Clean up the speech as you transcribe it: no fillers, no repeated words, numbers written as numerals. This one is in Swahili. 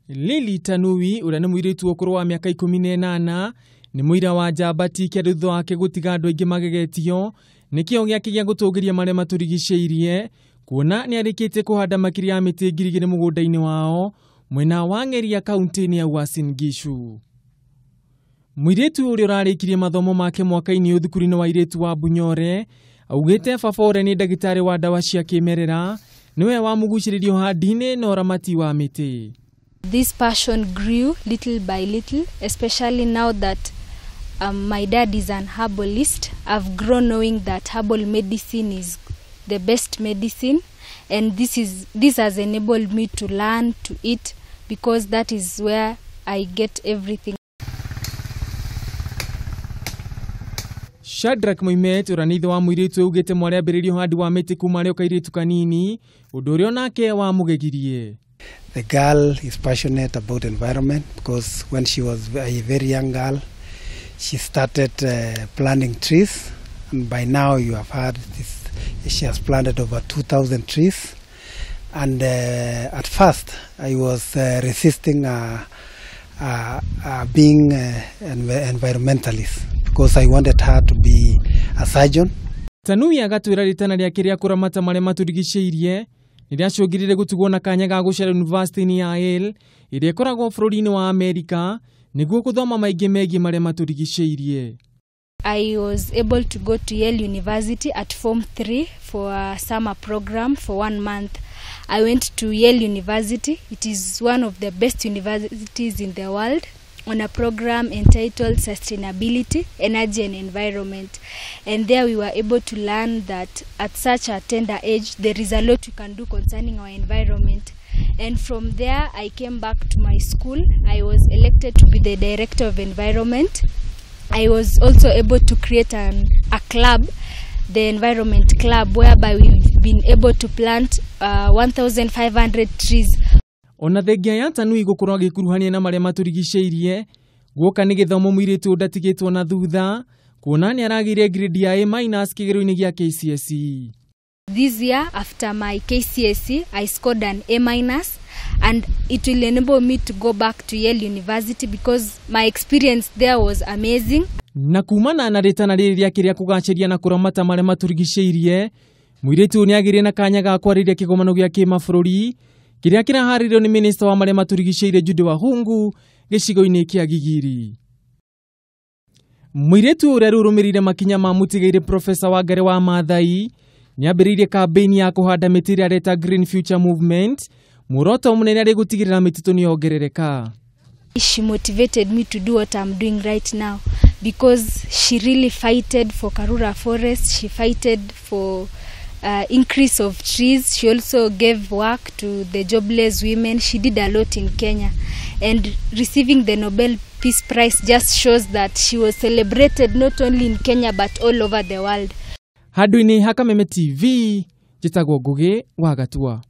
Lili Tanui uria ni muiritu ukuru wa miaka 18 ni muira wa njambati kia thutha wake gutiga andu aingi magegetio nikio giake gia gutugiria maria maturigiciirie kuona ni arikite kuhanda makiria ya miti 2,000 mugunda-ini wao mwena wa Ngeria kaunti-ini ya Uasin Gishu. Muiritu uria urarikirie mathomo make mwaka-ini uthukuru-ini wa iritu wa Bunyore augite baba ni ndagitari wa dawa cia kimerera niwe wamuguciririo handi-ini na uramati wa miti. This passion grew little by little, especially now that my dad is an herbalist. I've grown knowing that herbal medicine is the best medicine, and this has enabled me to learn to eat, because that is where I get everything. Shadrack Moimet uranitho wa muiritu ugite mwari ambiririo handi wa miti kuma rio kairitu kanini undu uria nake wa mugegirie. The girl is passionate about environment because when she was a very young girl, she started planting trees, and by now you have heard this, she has planted over 2,000 trees. And at first I was resisting being an environmentalist because I wanted her to be a surgeon. Tanui agatwira ritana ria kiria kuramata maria maturigiciirie niria cungirire gutugwo na kanya ga gucera university-ini ya Yale iria ikoragwo bururi-ini wa Amerika niguo kuthoma maingi megie maria maturigiciirie. I was able to go to Yale University at Form 3 for a summer program for 1 month. I went to Yale University. It is one of the best universities in the world, on a program entitled Sustainability, Energy and Environment. And there we were able to learn that at such a tender age, there is a lot we can do concerning our environment. And from there, I came back to my school. I was elected to be the Director of Environment. I was also able to create a club, the Environment Club, whereby we've been able to plant 1,500 trees. Ona thengia ya Tanui gukorwo agikuruhania na maria maturigiciirie guoka ni githomo muiritu ndatigitwo na thutha kuona ni aragiire grade ya A- kigero-ini gia KCSE. This year, after my KCSE, I scored an A-, and it will enable me to go back to Yale University because my experience there was amazing. Na kumana na ritana riri ria kiria kugaciria na kuramata maria maturigiciirie muiritu ni agiire na kanya ga kwariria kigomano gia kimabũrũri kiria kiraharirio ni minister wa maria maturigiciirie Jude Wahungu gicigo-ini kia Gigiri. Muiritu uria rurumirire makinya ma mutigaire Professor Wangari wa Maathai ni ambiririe kampeni ya kuhanda miti iria areta Green Future Movement, muroto munene ari gutigirira mititu ni ongerereka. She motivated me to do what I'm doing right now because she really fighted for Karura Forest. She fighted for increase of trees. She also gave work to the jobless women. She did a lot in Kenya, and receiving the Nobel Peace Prize just shows that she was celebrated not only in Kenya but all over the world. Handu-ini ha Kameme TV, jitagwo Ngugi wa Gatua.